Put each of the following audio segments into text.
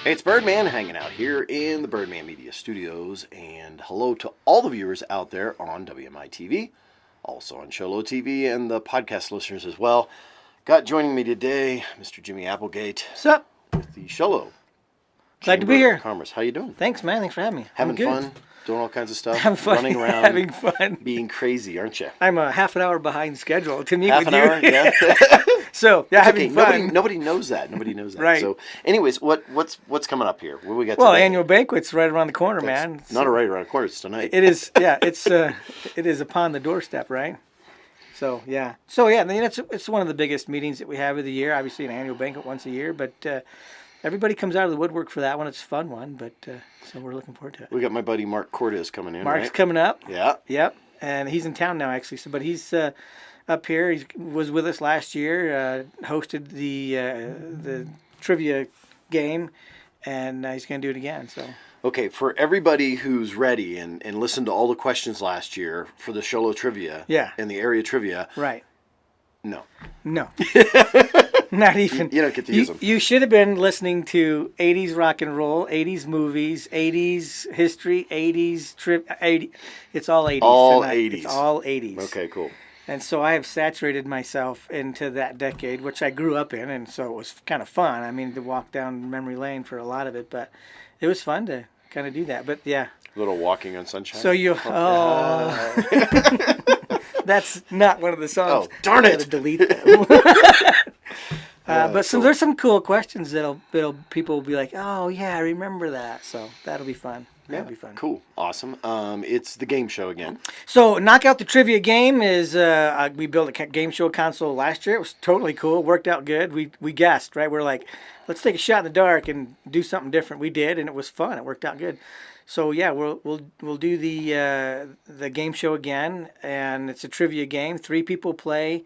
Hey, it's Birdman hanging out here in the Birdman Media Studios, and hello to all the viewers out there on WMI-TV, also on Sholo TV, and the podcast listeners as well. Got joining me today, Mr. Jimmie Applegate. What's up? With the Sholo. Glad to be here. Commerce. How you doing? Thanks, man. Thanks for having me. Having fun? Doing all kinds of stuff? Having fun. Running around. Having fun. Being crazy, aren't you? I'm a half an hour behind schedule to meet Half with an you. hour, yeah. So, yeah, having fun. Nobody knows that. Nobody knows that. Right. So, anyways, what's coming up here? What we got Well, today? annual banquet's right around the corner, man. Not right around the corner. It's tonight. It is, yeah. It is upon the doorstep, right? So, yeah. I mean, it's one of the biggest meetings that we have of the year. Obviously, an annual banquet once a year, but everybody comes out of the woodwork for that one. It's a fun one, but so we're looking forward to it. We got my buddy Mark Cortez coming in. Mark's right? coming up. Yeah. Yep. And he's in town now, actually. So, but he's up here. He was with us last year. Hosted the trivia game, and he's going to do it again. So. Okay, for everybody who's ready and listened to all the questions last year for the Sholo trivia. Yeah. And the area trivia. Right. No. Not even. You don't get to use them. You should have been listening to 80s rock and roll, 80s movies, 80s history, 80s trip. 80. It's all 80s. All tonight. 80s. It's all 80s. Okay, cool. And so I have saturated myself into that decade, which I grew up in, and so it was kind of fun. I mean, to walk down memory lane for a lot of it, but it was fun to kind of do that. But yeah. A little Walking on Sunshine. So you. That's not one of the songs. Oh, darn it! I gotta delete that. But so there's some cool questions that'll people will be like, oh yeah, I remember that. So that'll be fun. That'll be fun. Cool. Awesome. It's the game show again. So Knock Out the Trivia game is we built a game show console last year. It was totally cool. Worked out good. We guessed, right? We're like, let's take a shot in the dark and do something different. We did, and it was fun. It worked out good. So yeah, we'll do the game show again, and it's a trivia game. 3 people play,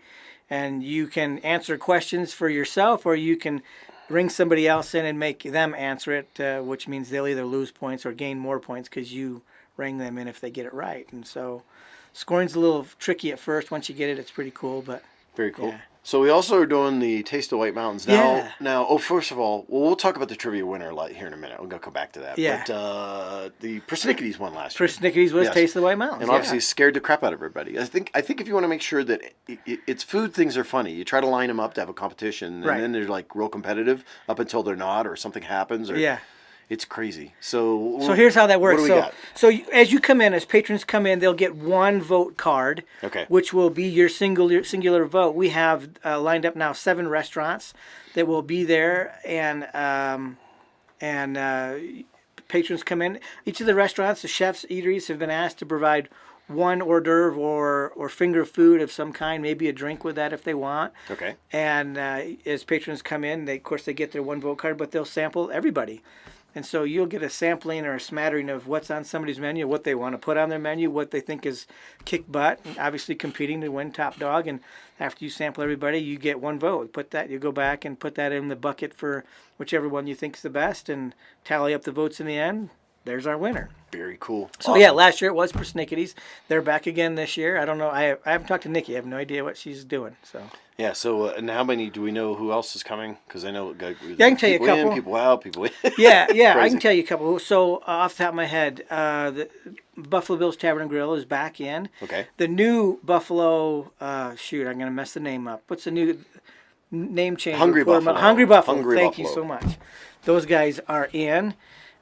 and you can answer questions for yourself, or you can bring somebody else in and make them answer it, which means they'll either lose points or gain more points because you rang them in if they get it right. And so scoring's a little tricky at first. Once you get it, it's pretty cool. But very cool. Yeah. So we also are doing the Taste of White Mountains now. First of all, we'll talk about the trivia winner here in a minute. We're gonna come back to that. Yeah. But the Persnickety won last year. Persnickety was Taste of the White Mountains, and obviously scared the crap out of everybody. I think if you want to make sure that it's food, things are funny. You try to line them up to have a competition, and then they're like real competitive up until they're not, or something happens. Or, it's crazy. So here's how that works. What do we got? So as you come in, as patrons come in, they'll get 1 vote card, which will be your singular vote. We have lined up now 7 restaurants that will be there, and patrons come in. Each of the restaurants, the chefs, eateries have been asked to provide 1 hors d'oeuvre or finger food of some kind, maybe a drink with that if they want. Okay. And as patrons come in, of course they get their 1 vote card, but they'll sample everybody. And so you'll get a sampling or a smattering of what's on somebody's menu, what they want to put on their menu, what they think is kick butt, and obviously competing to win top dog. And after you sample everybody, you get 1 vote. You go back and put that in the bucket for whichever one you think is the best and tally up the votes in the end. There's our winner. Very cool. So yeah, last year it was Persnickety's. They're back again this year. I don't know. I haven't talked to Nikki. I have no idea what she's doing. So yeah. So and how many do we know? Who else is coming? Because I know. I can tell you a couple. People out. People. Yeah. I can tell you a couple. So off the top of my head, the Buffalo Bill's Tavern and Grill is back in. Okay. The new Buffalo. I'm going to mess the name up. What's the new name change? Hungry Buffalo. Hungry Buffalo. Thank Buffalo. you so much. Those guys are in.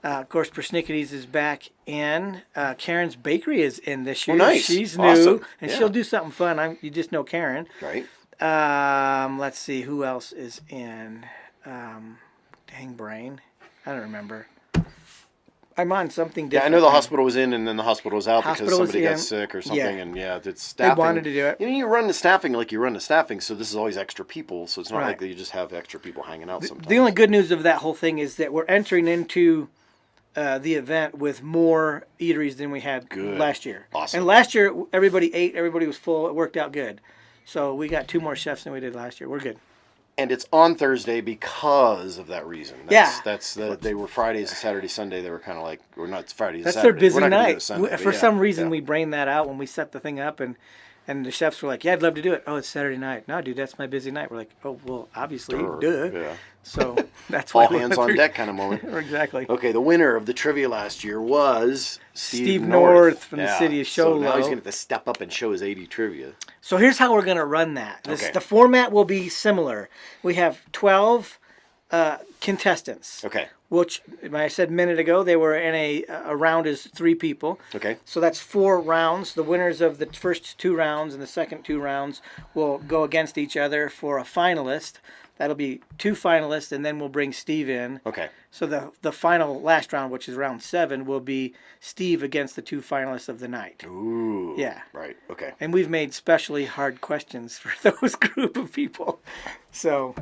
Of course, Persnickety's is back in. Karen's Bakery is in this year. Oh, nice. She's new, awesome. and she'll do something fun. You just know Karen. Right. Let's see, who else is in? Dang brain. I don't remember. I'm on something different. Yeah, I know the hospital was in, and then the hospital was out because somebody got in. sick or something, and it's They staffing. wanted to do it. You run the staffing like you run the staffing, so this is always extra people, so it's not like you just have extra people hanging out sometimes. The only good news of that whole thing is that we're entering into the event with more eateries than we had last year. Awesome. And last year, everybody ate, everybody was full, it worked out good. So we got 2 more chefs than we did last year. We're good. And it's on Thursday because of that reason. They were Fridays and Saturday, Sunday. They were kind of like, or not Fridays and That's Saturday. their busy night. Sunday, For some reason, we brained that out when we set the thing up, and And the chefs were like, yeah, I'd love to do it. Oh, it's Saturday night. No, dude, that's my busy night. We're like, oh, well, obviously, duh. Yeah. So that's why all hands on deck kind of moment. Exactly. Okay, the winner of the trivia last year was Steve North from the city of So Sholo. now he's going to have to step up and show his 80 trivia. So here's how we're going to run that. Okay. The format will be similar. We have 12 contestants. Okay. Which, I said a minute ago, they were in a round is 3 people. Okay. So that's 4 rounds. The winners of the first 2 rounds and the second 2 rounds will go against each other for a finalist. That'll be 2 finalists, and then we'll bring Steve in. Okay. So the final last round, which is round 7, will be Steve against the 2 finalists of the night. Ooh. Yeah. Right. Okay. And we've made specially hard questions for those group of people. So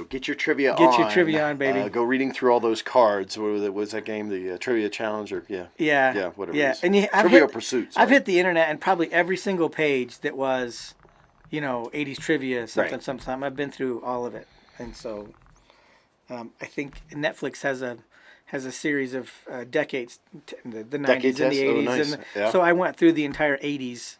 get your trivia on. Get your trivia on, baby. Go reading through all those cards. What was that game? The Trivia Challenge? Or Yeah, whatever yeah. it is. And Trivia Pursuit. I've hit the internet, and probably every single page that was, 80s trivia, something. I've been through all of it. And so I think Netflix has a series of decades, the 90s Decades, and the 80s. nice. And so I went through the entire 80s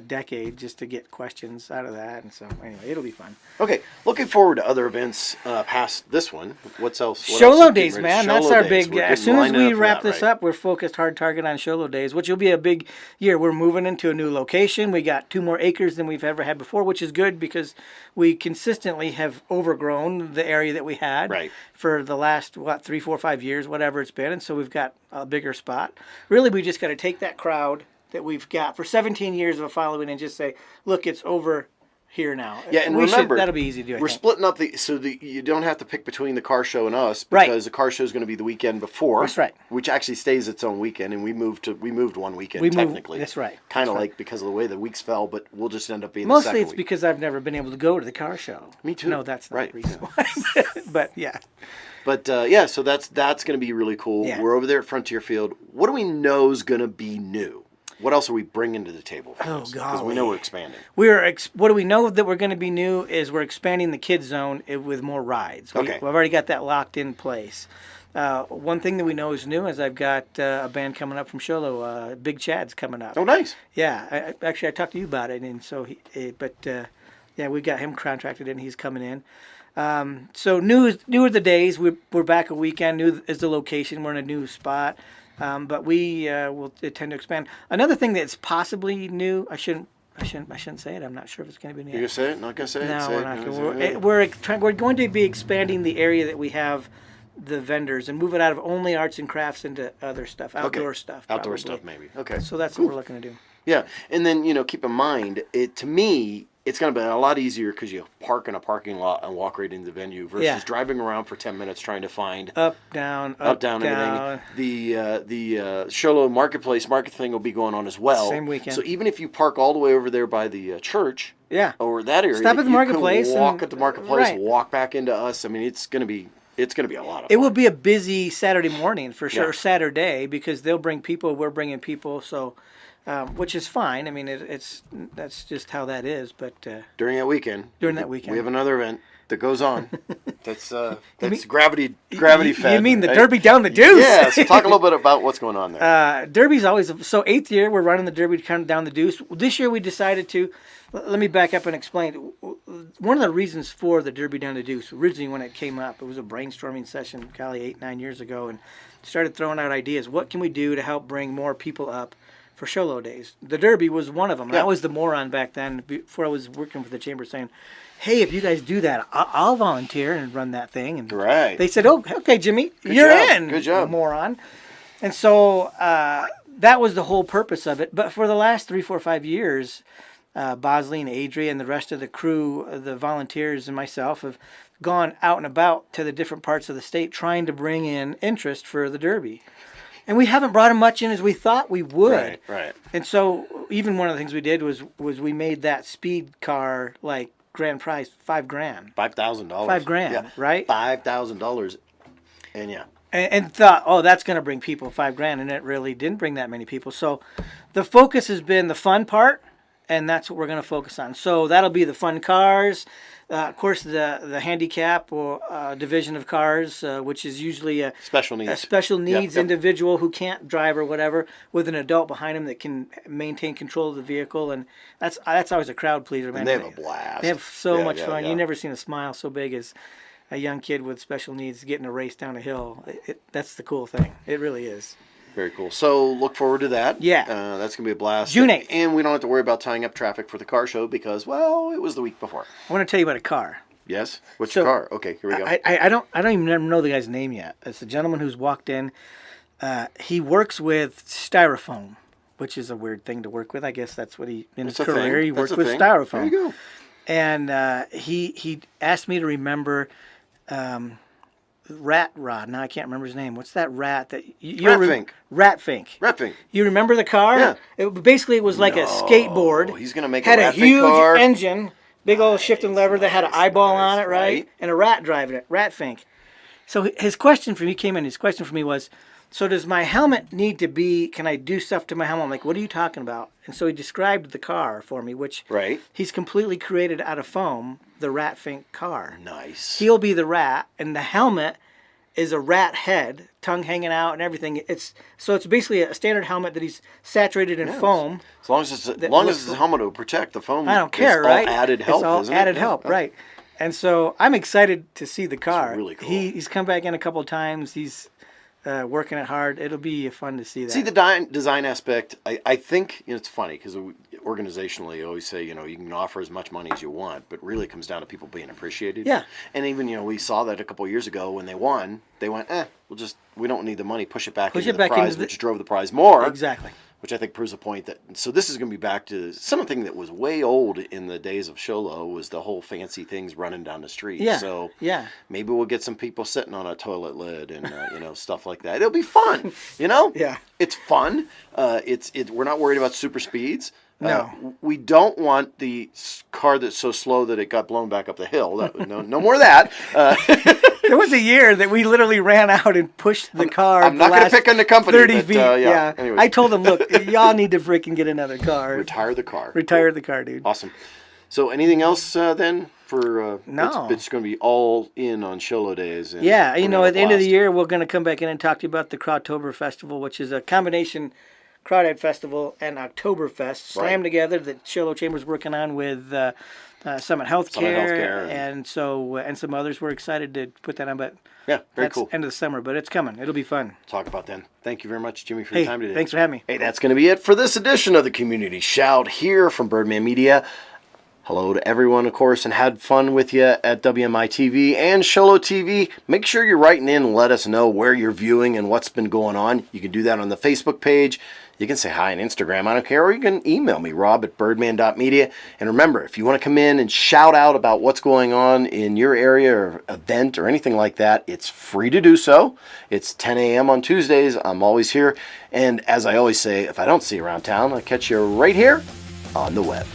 decade just to get questions out of that. And so anyway, it'll be fun. Okay, looking forward to other events past this one. What's else? Sholo Days, man. That's our big. As soon as we wrap this up, we're focused hard target on Sholo Days, which will be a big year. We're moving into a new location. We got 2 more acres than we've ever had before, which is good because we consistently have overgrown the area that we had for the last 3, 4, 5 years, whatever it's been, and so we've got a bigger spot. Really, we just got to take that crowd that we've got for 17 years of a following and just say, look, it's over here now. Yeah, and remember, that'll be easy to do. We're splitting up you don't have to pick between the car show and us because the car show is going to be the weekend before. That's right. Which actually stays its own weekend, and we moved 1 weekend technically. That's right. Kind of like because of the way the weeks fell, but we'll just end up being mostly the second it's week. because I've never been able to go to the car show. Me too. No, that's not the reason why. But yeah. But so that's going to be really cool. Yeah. We're over there at Frontier Field. What do we know is going to be new? What else are we bringing to the table? Because we know we're expanding. What do we know that we're going to be new is we're expanding the kids zone with more rides. We've already got that locked in place. One thing that we know is new is I've got a band coming up from Sholo. Big Chad's coming up. Oh, nice. Yeah, I talked to you about it, and so we got him contracted in. He's coming in. So new are the days. We're back a weekend. New is the location. We're in a new spot. But we will tend to expand. Another thing that's possibly new, I shouldn't say it. I'm not sure if it's going to be new. You're going to say it? Not going to say it? No, we're not. We're going to be expanding the area that we have the vendors and move it out of only arts and crafts into other stuff, outdoor stuff. Outdoor stuff, maybe. Okay. So that's what we're looking to do. Yeah, and then keep in mind, to me, it's going to be a lot easier because you park in a parking lot and walk right into the venue versus driving around for 10 minutes trying to find up, down, everything. The Sholo market thing will be going on as well. Same weekend. So even if you park all the way over there by the church, over that area, stop at the marketplace, walk at the marketplace, walk back into us. I mean, it's going to be a lot of fun. It will be a busy Saturday morning for sure, Saturday, because they'll bring people, we're bringing people, so. Which is fine. I mean, that's just how that is. But during that weekend, we have another event that goes on. That's gravity fed. You mean the Derby down the Deuce? Yeah. So talk a little bit about what's going on there. Derby's always 8th year. We're running the Derby kind of down the Deuce. This year we decided to. Let me back up and explain. One of the reasons for the Derby down the Deuce, originally when it came up, it was a brainstorming session, 8-9 years ago, and started throwing out ideas. What can we do to help bring more people up for Sholo Days? The Derby was one of them. I was the moron back then, before I was working for the chamber, saying, hey, if you guys do that, I'll volunteer and run that thing. And they said, oh, okay, Jimmie, you're in. Good job. Moron. And so that was the whole purpose of it. But for the last 3, 4, 5 years, Bosley and Adria and the rest of the crew, the volunteers and myself have gone out and about to the different parts of the state trying to bring in interest for the Derby. And we haven't brought as much in as we thought we would. Right. And so even one of the things we did was we made that speed car grand prize $5,000. $5,000. $5,000, right? $5,000, and and thought, oh, that's going to bring people $5,000, and it really didn't bring that many people. So the focus has been the fun part and that's what we're going to focus on. So that'll be the fun cars. Of course, the handicap or division of cars, which is usually a special needs individual who can't drive or whatever, with an adult behind him that can maintain control of the vehicle, and that's always a crowd pleaser, man. And they have a blast. They have so much fun. Yeah. You've never seen a smile so big as a young kid with special needs getting a race down a hill. That's the cool thing. It really is. Very cool. So look forward to that. Yeah. That's going to be a blast. June 8th. And we don't have to worry about tying up traffic for the car show because, well, it was the week before. I want to tell you about a car. Yes? What's your car? Okay, here we go. I don't even know the guy's name yet. It's a gentleman who's walked in. He works with styrofoam, which is a weird thing to work with. I guess that's what in his career. He worked with styrofoam. There you go. And he asked me to remember Rat Rod. Now I can't remember his name. What's that rat that Ratfink. Ratfink. You remember the car? Yeah. It was like a skateboard. He's gonna make had a a huge car. engine, big old shifting lever that had an eyeball on it, right? And a rat driving it. Ratfink. So his question for me was, so does my helmet need to be? Can I do stuff to my helmet? I'm like, what are you talking about? And so he described the car for me, which he's completely created out of foam. The Ratfink car. Nice. He'll be the rat, and the helmet is a rat head, tongue hanging out, and everything. It's basically a standard helmet that he's saturated in foam. As long as it's a helmet to protect the foam. I don't care, right? All added help. It's all isn't added it? help, right? And so I'm excited to see the car. It's really cool. He's come back in a couple of times. He's working it hard. It'll be fun to see that. See the design aspect. I think it's funny because organizationally, I always say you can offer as much money as you want, but really it comes down to people being appreciated. Yeah. And even we saw that a couple of years ago when they won. They went, we don't need the money. Push it back into the prize, which drove the prize more. Exactly. Which I think proves a point that so this is going to be back to something that was way old in the days of Sholo was the whole fancy things running down the street. Yeah. So yeah, maybe we'll get some people sitting on a toilet lid and stuff like that. It'll be fun. Yeah. It's fun. We're not worried about super speeds. No. We don't want the car that's so slow that it got blown back up the hill. No more of that. There was a year that we literally ran out and pushed the car. I'm not going to pick on the company. 30 feet. Yeah. Anyways. I told them, look, y'all need to freaking get another car. Retire the car. Retire the car, dude. Awesome. So anything else then for no. It's going to be all in on Sholo days. And yeah, at the end of the year, we're going to come back in and talk to you about the Crowdtober Festival, which is a combination Crawdad Festival and Oktoberfest slammed together that Sholo Chamber's working on with Summit Healthcare and some others. We're excited to put that on, but very cool. End of the summer, but it's coming. It'll be fun. Talk about then. Thank you very much, Jimmie, for your time today. Thanks for having me. Hey, that's going to be it for this edition of the Community Shout here from Birdman Media. Hello to everyone, of course, and had fun with you at WMI-TV and Sholo TV. Make sure you're writing in and let us know where you're viewing and what's been going on. You can do that on the Facebook page. You can say hi on Instagram, I don't care, or you can email me, rob@birdman.media. And remember, if you want to come in and shout out about what's going on in your area or event or anything like that, it's free to do so. It's 10 a.m. on Tuesdays. I'm always here. And as I always say, if I don't see you around town, I'll catch you right here on the web.